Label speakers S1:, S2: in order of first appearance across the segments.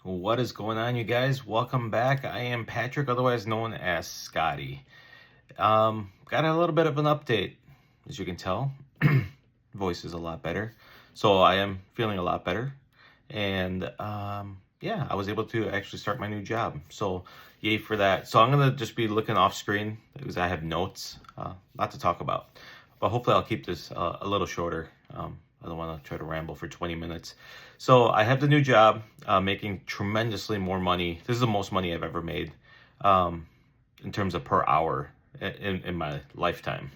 S1: What is going on, you guys? Welcome back. I am Patrick, otherwise known as Scotty. Got a little bit of an update. As you can tell, voice is a lot better. So I am feeling a lot better. And yeah, I was able to actually start my new job. So yay for that. So I'm going to just be looking off screen because I have notes, lot to talk about. But hopefully I'll keep this a little shorter. I don't want to try to ramble for 20 minutes. So I have the new job, making tremendously more money. This is the most money I've ever made in terms of per hour in my lifetime.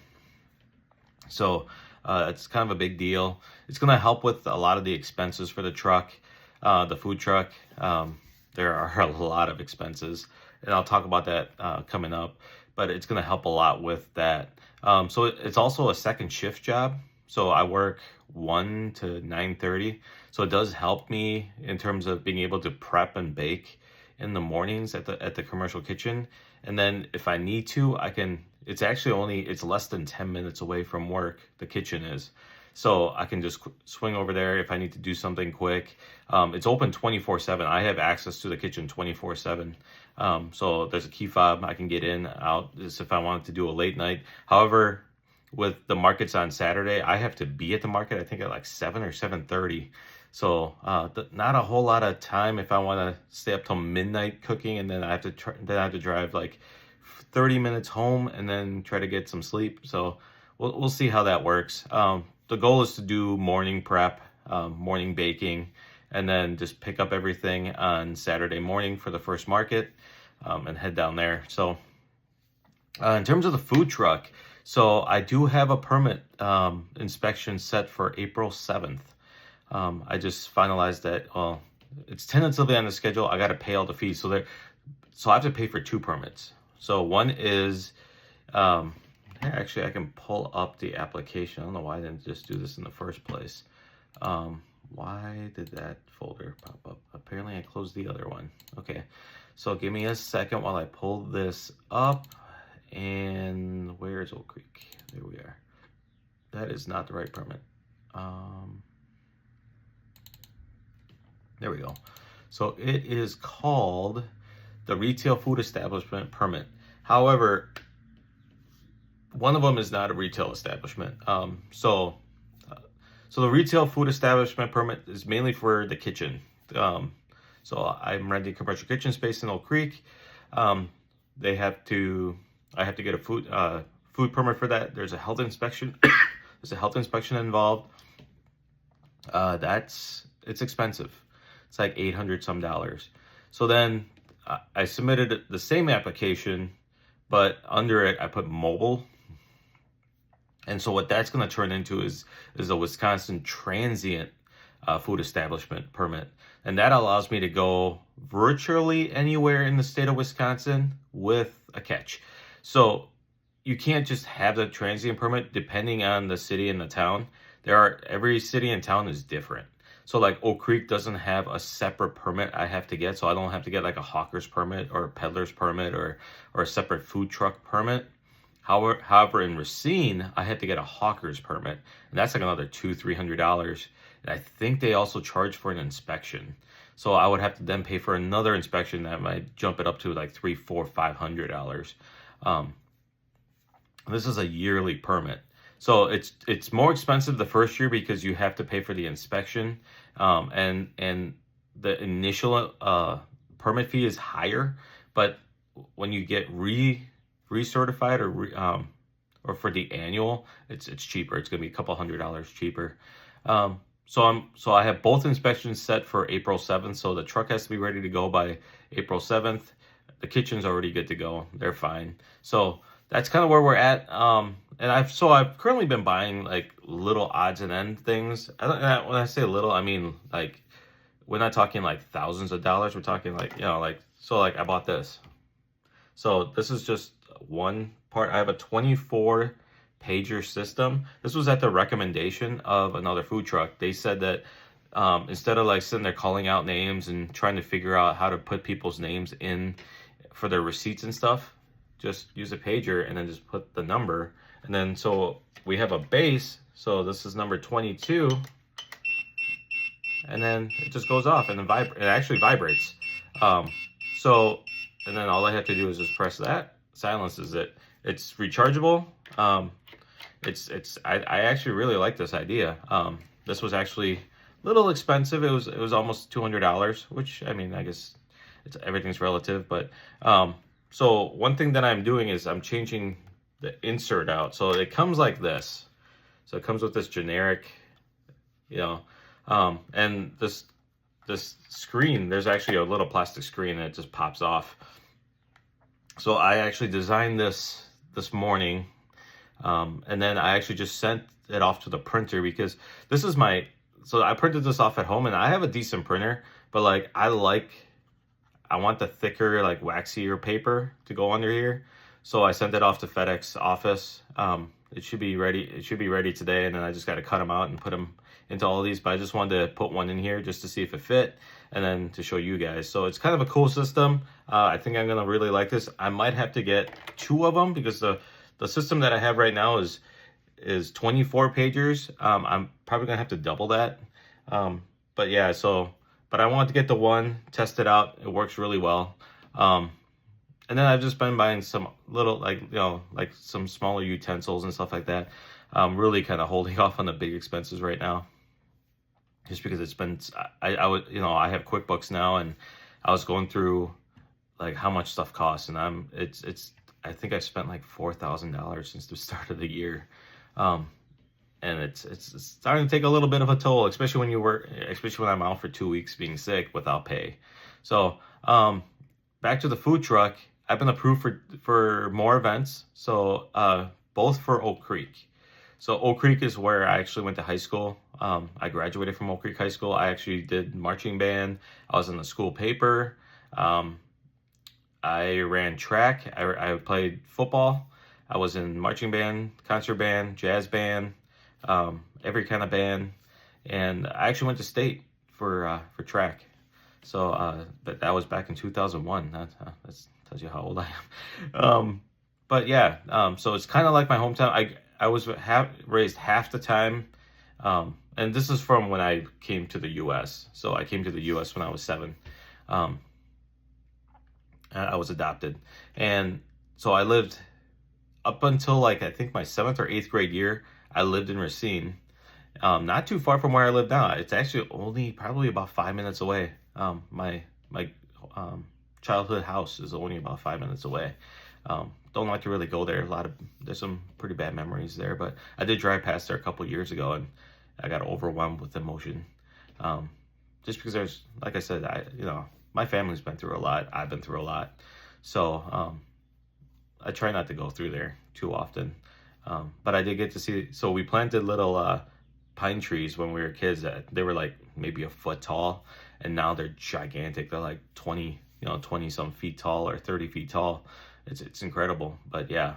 S1: So it's kind of a big deal. It's going to help with a lot of the expenses for the truck, the food truck. There are a lot of expenses, and I'll talk about that coming up. But it's going to help a lot with that. So it's also a second shift job. So I work 1 to 9:30. So it does help me in terms of being able to prep and bake in the mornings at the commercial kitchen. And then if I need to, I can, it's actually it's less than 10 minutes away from work, the kitchen is. So I can just swing over there if I need to do something quick. It's open 24/7. I have access to the kitchen 24/7. So there's a key fob. I can get in, out, just if I wanted to do a late night. However, with the markets on Saturday, I have to be at the market, I think at like 7 or 7:30. So not a whole lot of time if I want to stay up till midnight cooking, and then I have to drive like 30 minutes home and then try to get some sleep. So we'll see how that works. The goal is to do morning prep, morning baking, and then just pick up everything on Saturday morning for the first market, and head down there. So in terms of the food truck, so I do have a permit inspection set for April 7th. I just finalized that. Well, it's tentatively on the schedule. I got to pay all the fees. So I have to pay for 2 permits. So one is, actually I can pull up the application. I don't know why I didn't just do this in the first place. Why did that folder pop up? Apparently I closed the other one. Okay, so give me a second while I pull this up. And where's Oak Creek? There we are. That is not the right permit. There we go. So it is called the Retail Food Establishment Permit. However, one of them is not a retail establishment. So the Retail Food Establishment Permit is mainly for the kitchen. So I'm renting commercial kitchen space in Oak Creek. I have to get a food permit for that. There's a health inspection. There's a health inspection involved. It's expensive. It's like $800 some. So then I submitted the same application, but under it I put mobile. And so what that's going to turn into is a Wisconsin transient food establishment permit. And that allows me to go virtually anywhere in the state of Wisconsin with a catch. So you can't just have the transient permit depending on the city and the town. Every city and town is different. So like Oak Creek doesn't have a separate permit I have to get. So I don't have to get like a hawker's permit or a peddler's permit or a separate food truck permit. However, in Racine, I have to get a hawker's permit, and that's like another $200-300. And I think they also charge for an inspection. So I would have to then pay for another inspection that might jump it up to like $300, $400, $500. This is a yearly permit. So it's more expensive the first year because you have to pay for the inspection, and the initial permit fee is higher. But when you get recertified or for the annual, it's cheaper. It's going to be a couple $100 cheaper. So I have both inspections set for April 7th. So the truck has to be ready to go by April 7th. The kitchen's already good to go. They're fine. So that's kind of where we're at. And I've currently been buying like little odds and end things. When I say little, I mean like we're not talking like thousands of dollars. We're talking like, like I bought this. So this is just one part. I have a 24 pager system. This was at the recommendation of another food truck. They said that instead of like sitting there calling out names and trying to figure out how to put people's names in for their receipts and stuff, just use a pager and then just put the number. And then so we have a base. So this is number 22. and then it just goes off, and then it actually vibrates. Um, so, and then all I have to do is just press that, silences it. It's rechargeable. I actually really like this idea. This was actually a little expensive. It was almost $200, which, I mean, I guess everything's relative, but so one thing that I'm doing is I'm changing the insert out. So it comes like this. So it comes with this generic, you know, and this screen, there's actually a little plastic screen and it just pops off. So I actually designed this morning, and then I actually just sent it off to the printer because this is so I printed this off at home, and I have a decent printer, but like I want the thicker, like waxier paper to go under here. So I sent it off to FedEx office. It should be ready. It should be ready today, and then I just got to cut them out and put them into all of these. But I just wanted to put one in here just to see if it fit, and then to show you guys. So it's kind of a cool system. I think I'm gonna really like this. I might have to get 2 of them because the system that I have right now is 24 pagers. I'm probably gonna have to double that. But yeah, but I wanted to get the one, test it out. It works really well. And then I've just been buying some little, like some smaller utensils and stuff like that. I'm really kind of holding off on the big expenses right now, just because it's been, I would, I have QuickBooks now, and I was going through like how much stuff costs, and I think I've spent like $4,000 since the start of the year. And it's starting to take a little bit of a toll, especially when I'm out for 2 weeks being sick without pay. So, back to the food truck. I've been approved for more events. So, both for Oak Creek. So Oak Creek is where I actually went to high school. I graduated from Oak Creek High School. I actually did marching band. I was in the school paper. I ran track. I played football. I was in marching band, concert band, jazz band, every kind of band, and I actually went to state for track. So, but that was back in 2001. That tells you how old I am. But yeah, so it's kind of like my hometown. I was raised half the time, and this is from when I came to the U.S. So I came to the U.S. when I was 7. I was adopted, and so I lived up until like I think my 7th or 8th grade year. I lived in Racine, not too far from where I live now. It's actually only probably about 5 minutes away. My childhood house is only about 5 minutes away. Don't like to really go there. There's some pretty bad memories there, but I did drive past there a couple years ago, and I got overwhelmed with emotion. Just because like I said, my family's been through a lot. I've been through a lot. So, I try not to go through there too often. But I did get to see, so we planted little, pine trees when we were kids. They were like maybe a foot tall, and now they're gigantic. They're like 20 some feet tall or 30 feet tall. It's incredible. But yeah,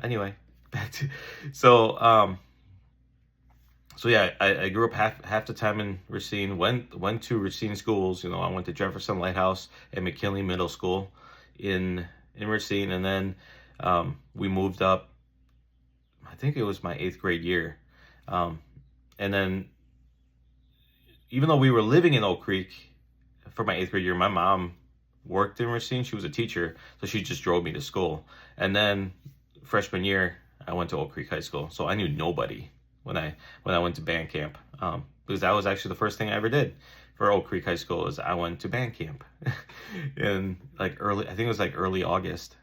S1: anyway, back to, so yeah, I grew up half the time in Racine, went to Racine schools. I went to Jefferson Lighthouse and McKinley Middle School in Racine, and then we moved up, I think it was my 8th grade year. And then even though we were living in Oak Creek for my 8th grade year, my mom worked in Racine. She was a teacher, so she just drove me to school. And then freshman year, I went to Oak Creek High School. So I knew nobody when I went to band camp, because that was actually the first thing I ever did for Oak Creek High School. Is I went to band camp in I think it was like early August.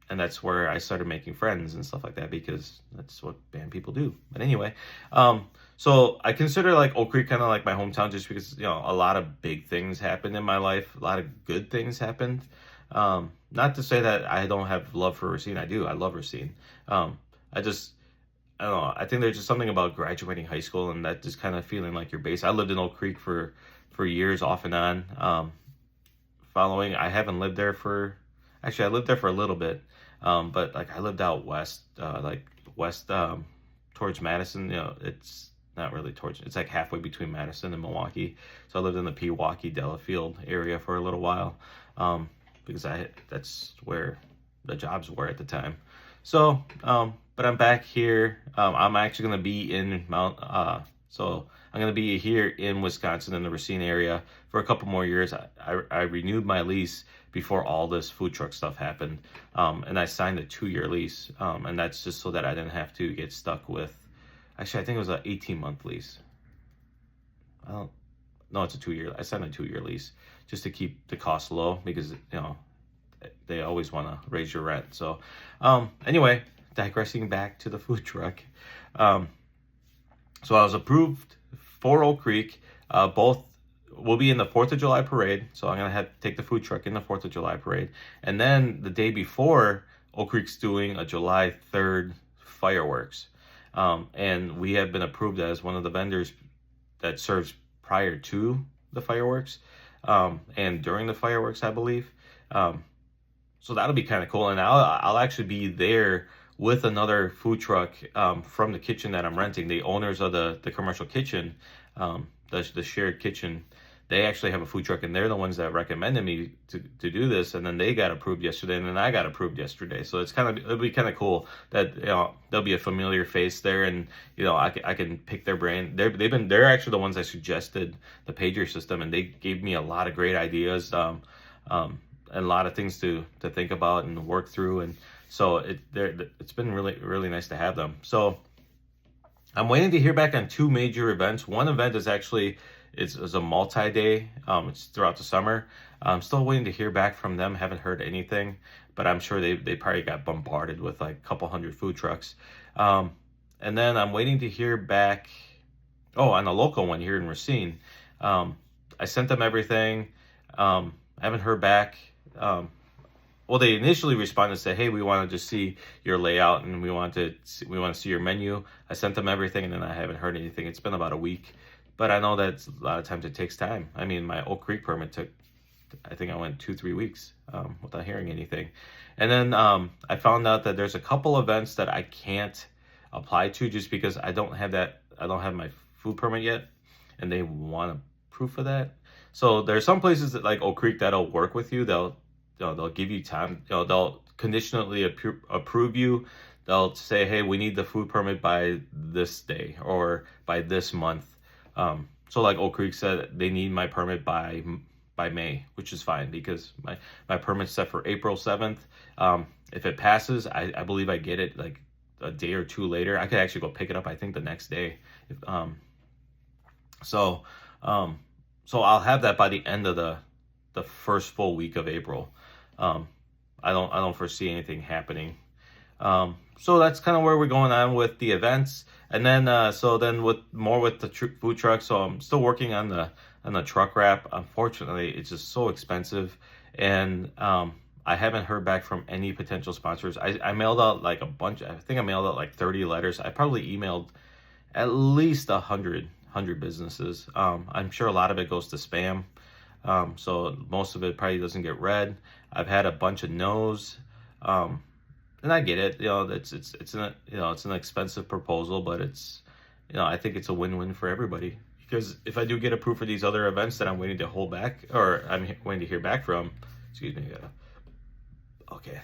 S1: And that's where I started making friends and stuff like that, because that's what band people do. But anyway, so I consider like Oak Creek kind of like my hometown, just because, a lot of big things happened in my life. A lot of good things happened. Not to say that I don't have love for Racine. I do. I love Racine. I don't know. I think there's just something about graduating high school and that just kind of feeling like your base. I lived in Oak Creek for years off and on. I haven't lived there actually I lived there for a little bit. But like I lived out west, towards Madison. It's not really it's like halfway between Madison and Milwaukee. So I lived in the Pewaukee Delafield area for a little while, because that's where the jobs were at the time. So, but I'm back here. I'm actually going to be in So I'm going to be here in Wisconsin in the Racine area for a couple more years. I renewed my lease before all this food truck stuff happened. And I signed a 2-year lease. And that's just so that I didn't have to get stuck with, actually, I think it was an 18-month lease. I don't, no, it's a 2-year. I signed a 2-year lease just to keep the costs low because, they always want to raise your rent. So anyway, digressing back to the food truck. So I was approved for Oak Creek. Both will be in the 4th of July parade. So I'm going to have to take the food truck in the 4th of July parade. And then the day before, Oak Creek's doing a July 3rd fireworks. And we have been approved as one of the vendors that serves prior to the fireworks and during the fireworks, I believe. So that'll be kind of cool. And I'll actually be there with another food truck from the kitchen that I'm renting. The owners of the commercial kitchen, the shared kitchen, they actually have a food truck, and they're the ones that recommended me to do this. And then they got approved yesterday, and then I got approved yesterday. So it'll be kind of cool that there'll be a familiar face there, and I can pick their brain. They're actually the ones that suggested the pager system, and they gave me a lot of great ideas. And a lot of things to think about and work through, and so it's been really, really nice to have them. So I'm waiting to hear back on 2 major events. One event is actually is a multi-day. It's throughout the summer. I'm still waiting to hear back from them. Haven't heard anything, but I'm sure they probably got bombarded with like a couple hundred food trucks. And then I'm waiting to hear back. Oh, on the local one here in Racine. I sent them everything. I haven't heard back. Well, they initially responded and said, "Hey, we want to just see your layout, and we want to see your menu." I sent them everything, and then I haven't heard anything. It's been about a week, but I know that a lot of times it takes time. I mean, my Oak Creek permit took, I think I went 2-3 weeks without hearing anything. And then I found out that there's a couple events that I can't apply to just because I don't have my food permit yet, and they want a proof of that. So there's some places that like Oak Creek that'll work with you. They'll give you time. They'll conditionally approve you. They'll say, "Hey, we need the food permit by this day or by this month." So like Oak Creek said, they need my permit by May, which is fine because my permit's set for April 7th. If it passes, I believe I get it like a day or 2 later. I could actually go pick it up, I think, the next day. So I'll have that by the end of the first full week of April. I don't foresee anything happening. So that's kind of where we're going on with the events. And then with the food truck. So I'm still working on the truck wrap. Unfortunately, it's just so expensive, and I haven't heard back from any potential sponsors. I mailed out like a bunch. I think I mailed out like 30 letters. I probably emailed at least 100 businesses. I'm sure a lot of it goes to spam. So most of it probably doesn't get read. I've had a bunch of no's, and I get it. It's an expensive proposal, but I think it's a win-win for everybody, because if I do get approved for these other events that I'm waiting to hold back, or I'm waiting to hear back from, excuse me. Okay.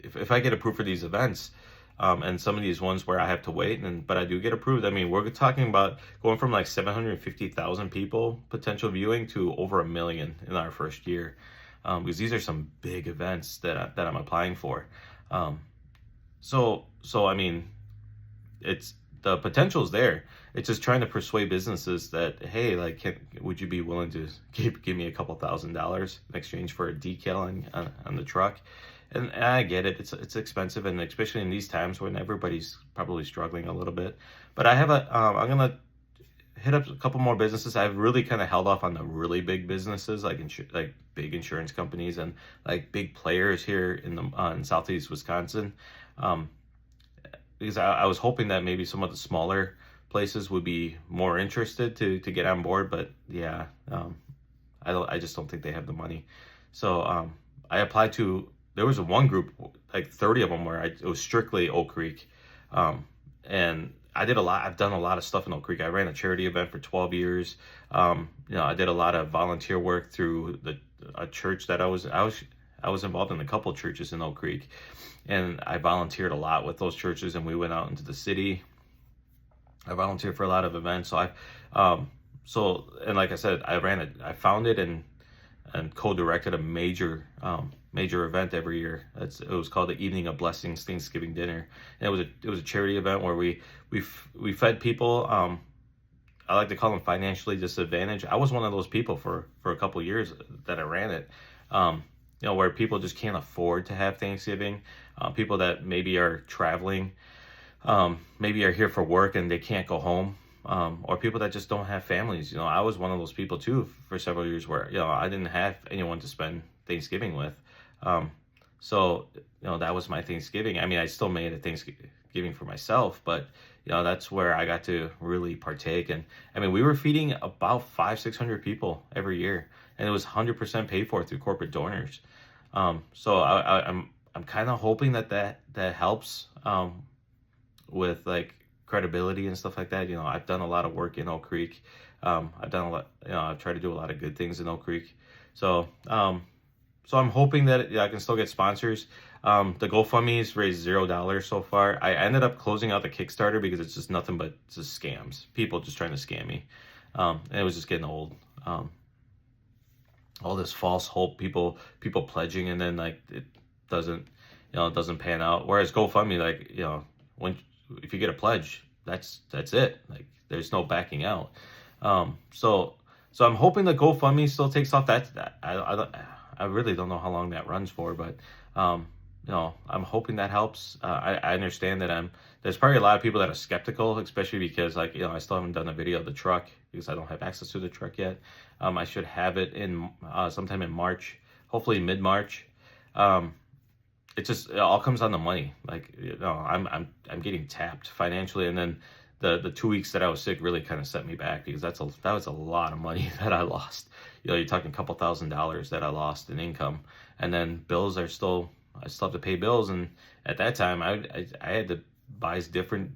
S1: If I get approved for these events, and some of these ones where I have to wait, but I do get approved. I mean, we're talking about going from like 750,000 people potential viewing to over 1 million in our first year, because these are some big events that I'm applying for. So I mean, it's the potential's there. It's just trying to persuade businesses that, hey, like, would you be willing to give me a couple $1,000s in exchange for a decal on the truck? And I get it. It's expensive, and especially in these times when everybody's probably struggling a little bit. But I have I'm gonna hit up a couple more businesses. I've really kind of held off on the really big businesses, like big insurance companies and like big players here in Southeast Wisconsin, because I was hoping that maybe some of the smaller places would be more interested to get on board. But yeah, I just don't think they have the money. So I applied to. There was one group, like 30 of them, where it was strictly Oak Creek. And I did a lot. I've done a lot of stuff in Oak Creek. I ran a charity event for 12 years. I did a lot of volunteer work through a church that I was involved in a couple churches in Oak Creek. And I volunteered a lot with those churches, and we went out into the city. I volunteer for a lot of events. And like I said, I founded and co-directed a major event every year. It was called the Evening of Blessings Thanksgiving Dinner, and it was a charity event where we fed people. I like to call them financially disadvantaged. I was one of those people for a couple of years that I ran it. Where people just can't afford to have Thanksgiving. People that maybe are traveling, maybe are here for work and they can't go home. Or people that just don't have families. I was one of those people too for several years where, I didn't have anyone to spend Thanksgiving with. So, that was my Thanksgiving. I mean, I still made a Thanksgiving for myself, but, that's where I got to really partake. And I mean, we were feeding about 500-600 people every year, and it was 100% paid for through corporate donors. So I'm kind of hoping that helps, with like credibility and stuff like that. I've done a lot of work in Oak Creek. I've done a lot, I've tried to do a lot of good things in Oak Creek. So I'm hoping that I can still get sponsors. The GoFundMe's raised $0 so far. I ended up closing out the Kickstarter because it's just nothing but just scams. People just trying to scam me. And it was just getting old. All this false hope, people pledging, and then like it doesn't pan out. Whereas GoFundMe, like, if you get a pledge, that's it. Like, there's no backing out. So I'm hoping that GoFundMe still takes off. I really don't know how long that runs for, but I'm hoping that helps. I understand that there's probably a lot of people that are skeptical, especially because, like, I still haven't done a video of the truck because I don't have access to the truck yet. I should have it in sometime in March, hopefully mid-March. It all comes down to money. Like, I'm getting tapped financially, and then the 2 weeks that I was sick really kind of set me back because that was a lot of money that I lost. You're talking a couple $1,000s that I lost in income, and then bills I still have to pay bills. And at that time, I had to buy different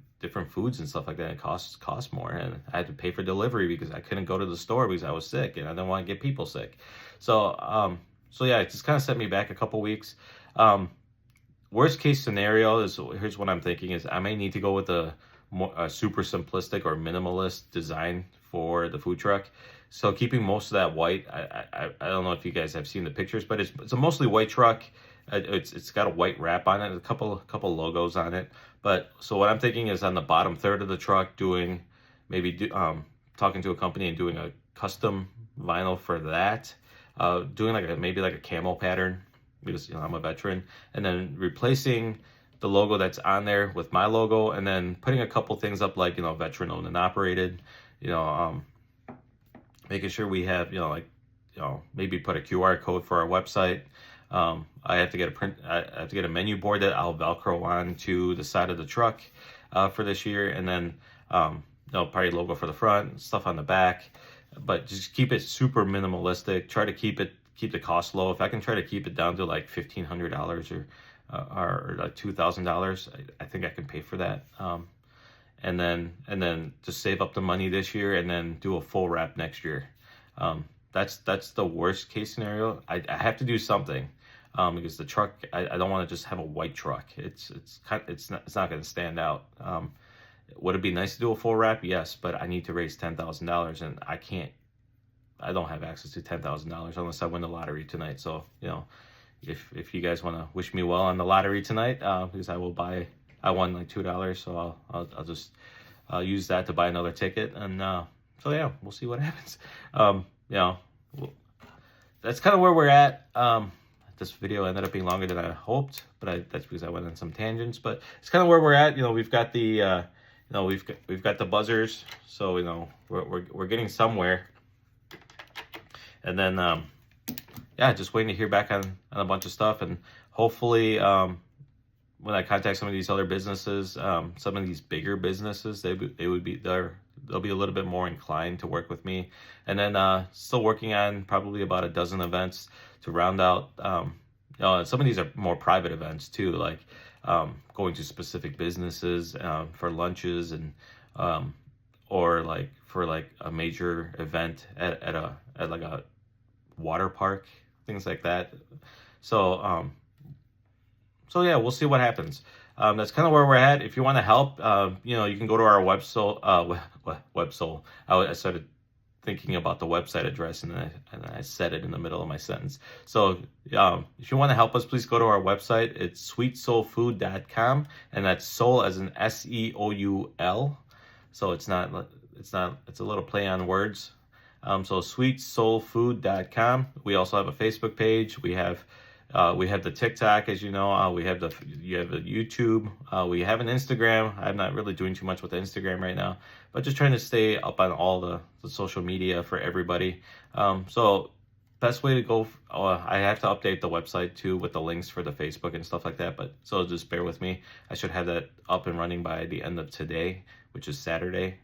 S1: foods and stuff like that. It cost more, and I had to pay for delivery because I couldn't go to the store because I was sick, and I didn't want to get people sick. So yeah, it just kind of set me back a couple weeks. Worst case scenario is, here's what I'm thinking, is I may need to go with a super simplistic or minimalist design for the food truck. So keeping most of that white. I don't know if you guys have seen the pictures, but it's a mostly white truck. It's got a white wrap on it, a couple logos on it. But so what I'm thinking is on the bottom third of the truck, talking to a company and doing a custom vinyl for that, doing maybe a camel pattern, because I'm a veteran, and then replacing the logo that's on there with my logo, and then putting a couple things up like veteran owned and operated, making sure we have maybe put a QR code for our website. I have to get a menu board that I'll Velcro on to the side of the truck for this year, and then probably logo for the front, stuff on the back, but just keep it super minimalistic. Try to keep the cost low. If I can try to keep it down to like $1,500 or like $2,000, I think I can pay for that. And then just save up the money this year and then do a full wrap next year. That's the worst case scenario. I have to do something, because the truck, I don't want to just have a white truck. It's not going to stand out. Would it be nice to do a full wrap? Yes, but I need to raise $10,000, and I don't have access to $10,000 unless I win the lottery tonight. So, if you guys want to wish me well on the lottery tonight, because I won like $2, so I'll just use that to buy another ticket. And so yeah, we'll see what happens. That's kind of where we're at. This video ended up being longer than I hoped, but that's because I went on some tangents. But it's kind of where we're at. We've got the we've got the buzzers, so we're getting somewhere. And then just waiting to hear back on a bunch of stuff, and hopefully when I contact some of these other businesses, some of these bigger businesses, they'll be a little bit more inclined to work with me. And then still working on probably about a dozen events to round out. Some of these are more private events too, like going to specific businesses for lunches, and or like for like a major event at like a water park, things like that. So yeah, we'll see what happens. that's kind of where we're at. If you want to help, you can go to our website. I started thinking about the website address, and I said it in the middle of my sentence. So if you want to help us, please go to our website. It's sweetsoulfood.com, and that's soul as in SEOUL. So it's a little play on words. So sweetsoulfood.com. We also have a Facebook page. We have the TikTok, as you know. You have the YouTube. We have an Instagram. I'm not really doing too much with the Instagram right now, but just trying to stay up on all the social media for everybody. So best way to go. I have to update the website too with the links for the Facebook and stuff like that. But so just bear with me. I should have that up and running by the end of today, which is Saturday.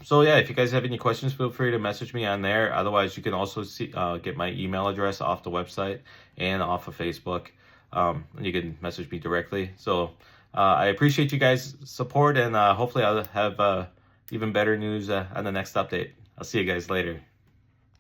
S1: So yeah, if you guys have any questions, feel free to message me on there. Otherwise, you can also get my email address off the website and off of Facebook. You can message me directly. So I appreciate you guys' support, and hopefully I'll have even better news on the next update. I'll see you guys later.